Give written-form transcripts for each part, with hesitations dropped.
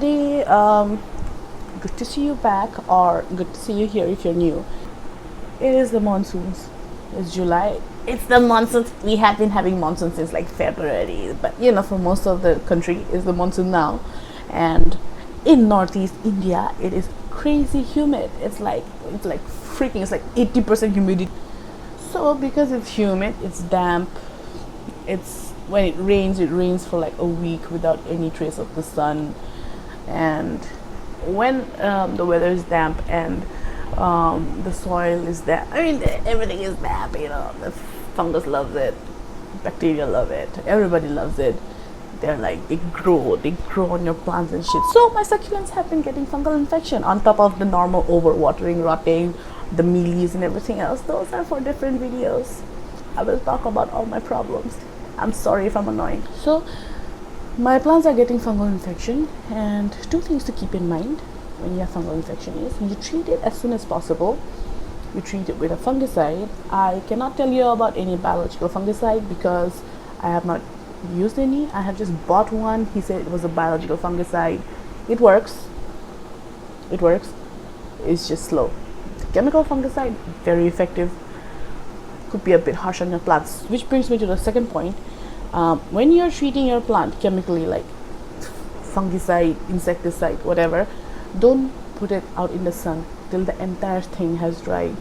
everybody. Good to see you back, or good to see you here if you're new. It is the monsoons. It's July. It's the monsoons. We have been having monsoon since like February, but for most of the country, it's the monsoon now. And in Northeast India, it is crazy humid. It's like freaking. It's like 80% humidity. So because it's humid, it's damp. It's when it rains for like a week without any trace of the sun. And when the weather is damp and the soil is damp, everything is damp. The fungus loves it, bacteria love it, everybody loves it. They grow on your plants and shit. So my succulents have been getting fungal infection on top of the normal overwatering, rotting, the mealies and everything else. Those are for different videos. I will talk about all my problems. I'm sorry if I'm annoying. So my plants are getting fungal infection, and two things to keep in mind when you have fungal infection is you treat it as soon as possible. You treat it with a fungicide. I cannot tell you about any biological fungicide because I have not used any. I have just bought one. He said it was a biological fungicide. It works. It's just slow. The chemical fungicide, very effective. Could be a bit harsh on your plants, which brings me to the second point. When you're treating your plant chemically, like fungicide, insecticide, whatever, don't put it out in the sun till the entire thing has dried,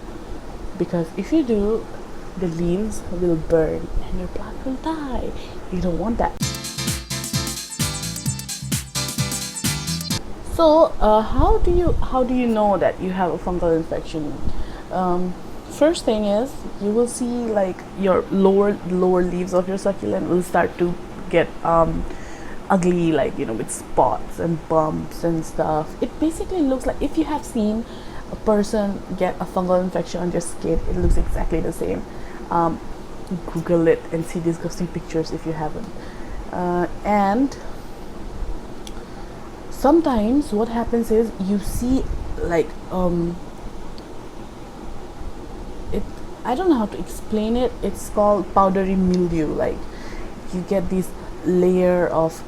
because if you do, the leaves will burn and your plant will die. You don't want that. So how do you know that you have a fungal infection? First thing is you will see like your lower leaves of your succulent will start to get ugly, like with spots and bumps and stuff. It basically looks like, if you have seen a person get a fungal infection on their skin, it looks exactly the same. Google it and see disgusting pictures if you haven't. And sometimes what happens is you see like I don't know how to explain it. It's called powdery mildew. Like you get this layer of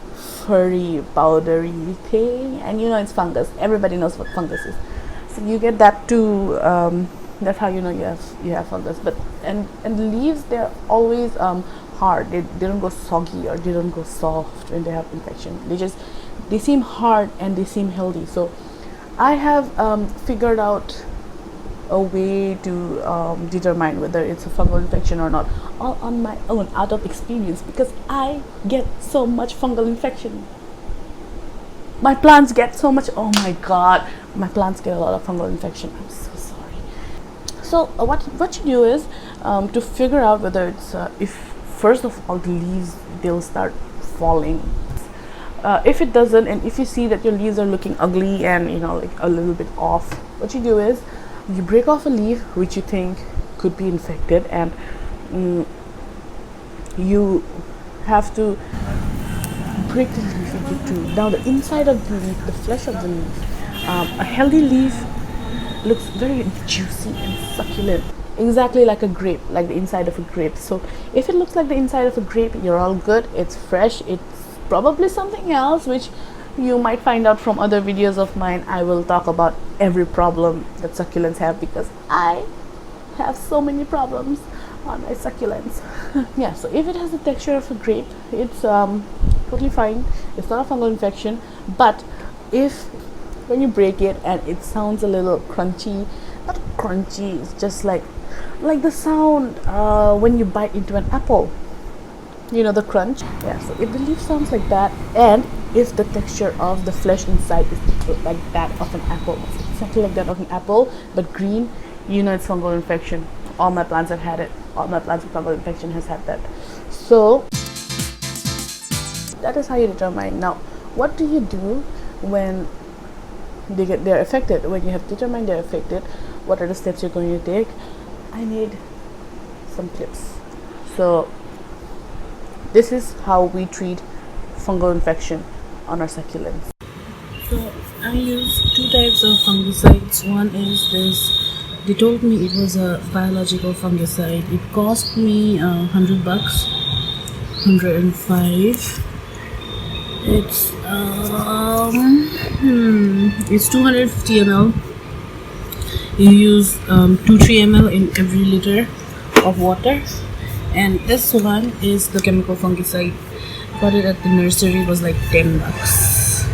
furry powdery thing, and it's fungus. Everybody knows what fungus is. So you get that too. That's how you know you have fungus. But and the leaves, they're always hard. They don't go soggy or they don't go soft when they have infection. They seem hard and they seem healthy. So I have figured out a way to determine whether it's a fungal infection or not, all on my own, out of experience, because I get so much fungal infection. My plants get so much. Oh my god, my plants get a lot of fungal infection. I'm so sorry. So what you do is to figure out whether it's if first of all the leaves, they'll start falling. If it doesn't, and if you see that your leaves are looking ugly and like a little bit off, what you do is you break off a leaf which you think could be infected, and you have to break the leaf into two. Now the inside of the leaf, the flesh of the leaf, a healthy leaf looks very juicy and succulent, exactly like a grape, like the inside of a grape. So if it looks like the inside of a grape, you're all good. It's fresh. It's probably something else, which you might find out from other videos of mine. I will talk about every problem that succulents have, because I have so many problems on my succulents. Yeah, so if it has the texture of a grape, it's totally fine. It's not a fungal infection. But if when you break it and it sounds a little crunchy, not crunchy, it's just like the sound when you bite into an apple, the crunch. Yeah, so if the leaf sounds like that, and if the texture of the flesh inside is like that of an apple, it's exactly like that of an apple but green, it's fungal infection. All my plants have had it. All my plants with fungal infection has had that. So that is how you determine. Now what do you do when they're affected? When you have determined they're affected, what are the steps you're going to take? I need some clips. So this is how we treat fungal infection on our succulents. So I use two types of fungicides. One is this. They told me it was a biological fungicide. It cost me $100, 105, It's it's 250 ml. You use 2-3 ml in every liter of water, and this one is the chemical fungicide. Got it at the nursery, was like 10 bucks.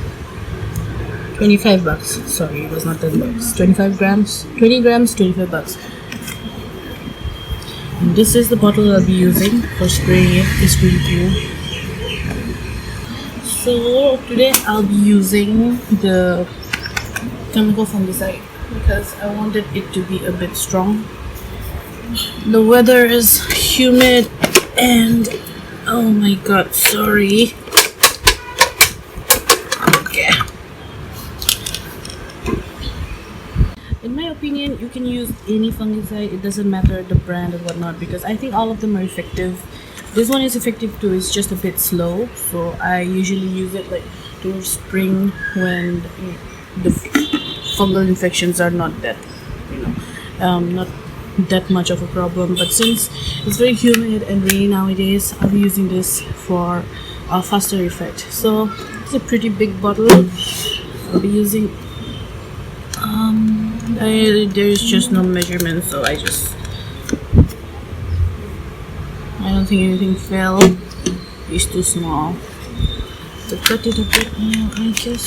25 bucks. Sorry, it was not 10 bucks. 25 grams, 20 grams, 25 bucks. And this is the bottle I'll be using for spraying it. It's really cool. So today I'll be using the chemical fungicide because I wanted it to be a bit strong. The weather is humid and oh my god, sorry. Okay. In my opinion, you can use any fungicide. It doesn't matter the brand or whatnot because I think all of them are effective. This one is effective too. It's just a bit slow, so I usually use it like towards spring when the fungal infections are not that, not that much of a problem. But since it's very humid and rainy nowadays, I'll be using this for a faster effect. So it's a pretty big bottle. I'll be using. There's just no measurement, so I don't think anything fell. It's too small. So cut it a bit more, I guess.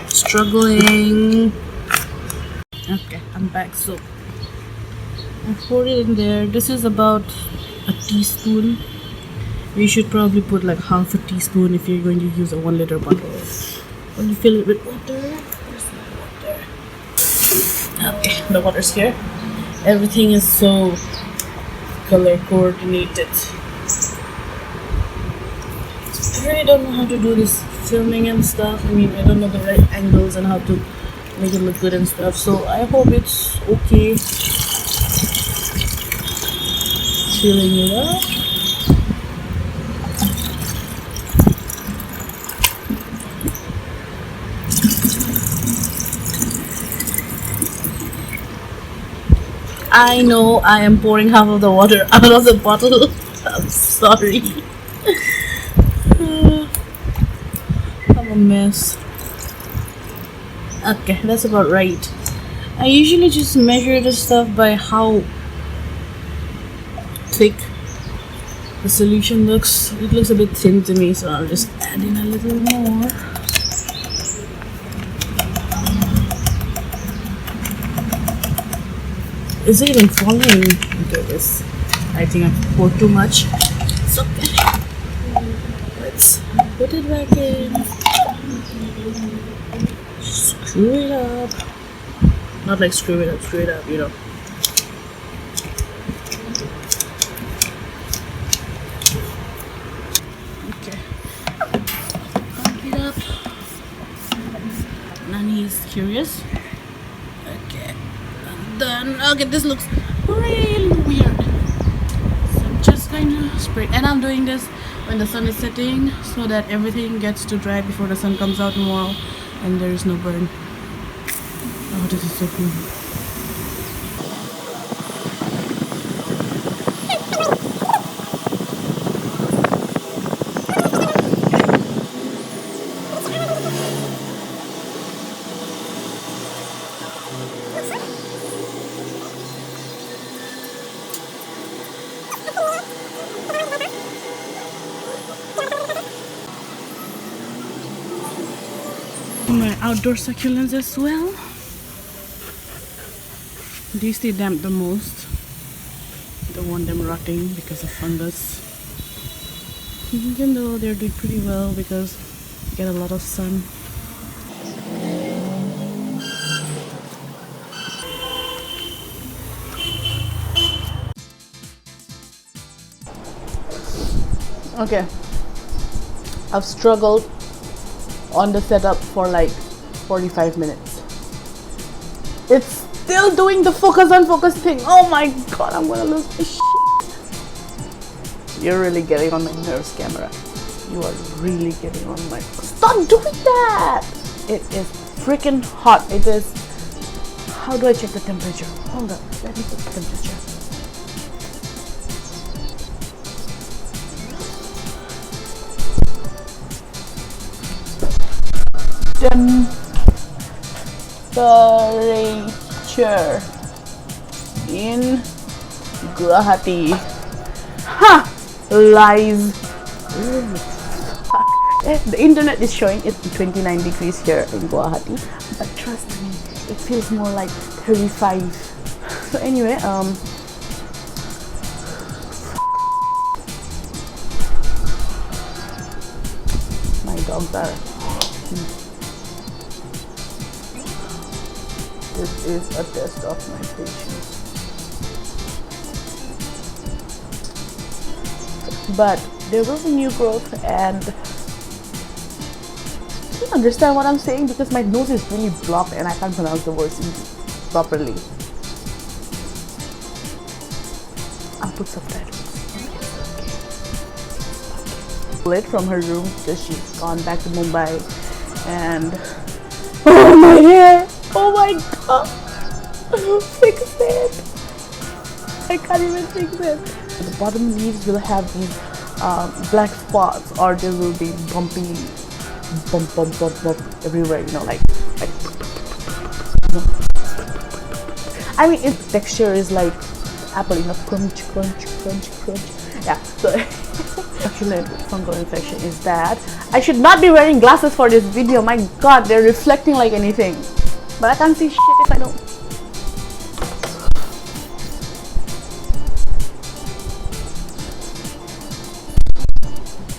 Struggling. Okay, I'm back. So I poured it in there. This is about a teaspoon. You should probably put like half a teaspoon if you're going to use a 1 liter bottle. When you fill it with water, there's no water. Okay, the water's here. Everything is so color coordinated. I really don't know how to do this filming and stuff. I mean, I don't know the right angles and how to make it look good and stuff. So I hope it's okay. Filling it up. I know I am pouring half of the water out of the bottle. I'm sorry. I'm a mess. Okay, that's about right. I usually just measure the stuff by how thick the solution looks. It looks a bit thin to me, so I'll just add in a little more. Is it even falling? Okay, this. I think I poured too much. It's okay. Let's put it back in. Screw it up. Not like screw it up, you know. Okay. Pump it up. Nani's curious. Okay. Done. Okay, this looks really weird. So I'm just going to spray, and I'm doing this when the sun is setting so that everything gets to dry before the sun comes out tomorrow and there is no burn. Oh, this is so cool. My outdoor succulents as well. These stay damp the most. Don't want them rotting because of fungus. Even though they're doing pretty well because they get a lot of sun. Okay, I've struggled on the setup for like 45 minutes. It's still doing the focus unfocus thing. Oh my god, I'm gonna lose my shit. You're really getting on my nerves, camera. You are really getting on my... Stop doing that! It is freaking hot. It is... How do I check the temperature? Hold on, let me check the temperature. temperature in Guwahati. Ha! Lies. The internet is showing it's 29 degrees here in Guwahati, but trust me, it feels more like 35. So anyway, my dogs are. This is a test of my patience. But there will be new growth, and you understand what I'm saying because my nose is really blocked and I can't pronounce the words properly. I'll put subtitles. Lit from her room because she's gone back to Mumbai, and oh my hair! Oh my god! Fix it! I can't even fix it. The bottom leaves will have these black spots, or there will be bumpy bump everywhere, you know, like I mean, its texture is like apple, you know, crunch. Yeah, so actually fungal infection is that I should not be wearing glasses for this video. My god, they're reflecting like anything, but I can't see shit if I don't.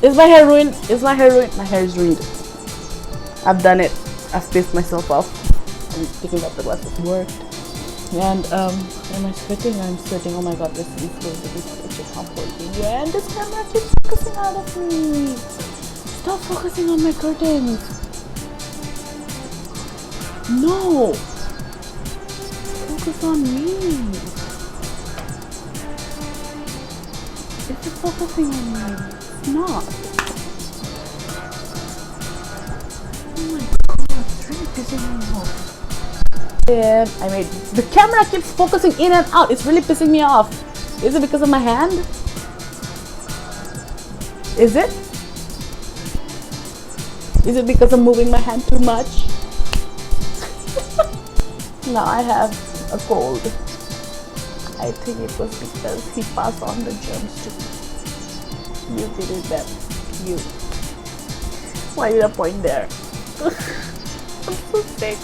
Is my hair ruined? Is my hair ruined? My hair is ruined. I've done it. I've pissed myself off. I'm picking up the glasses. Worked. And am I sweating? I'm sweating. Oh my god, this is going to be such a comfort video. And this camera keeps focusing out of me. Stop focusing on my curtains. No. Focus on me. It's focusing on me. It's not. Oh my god, it's really pissing me off. And I made the camera keeps focusing in and out. It's really pissing me off. Is it because of my hand? Is it? Is it because I'm moving my hand too much? Now I have a cold. I think it was because he passed on the germs to me. You did it, Beth. You. Why did I point there? I'm so sick.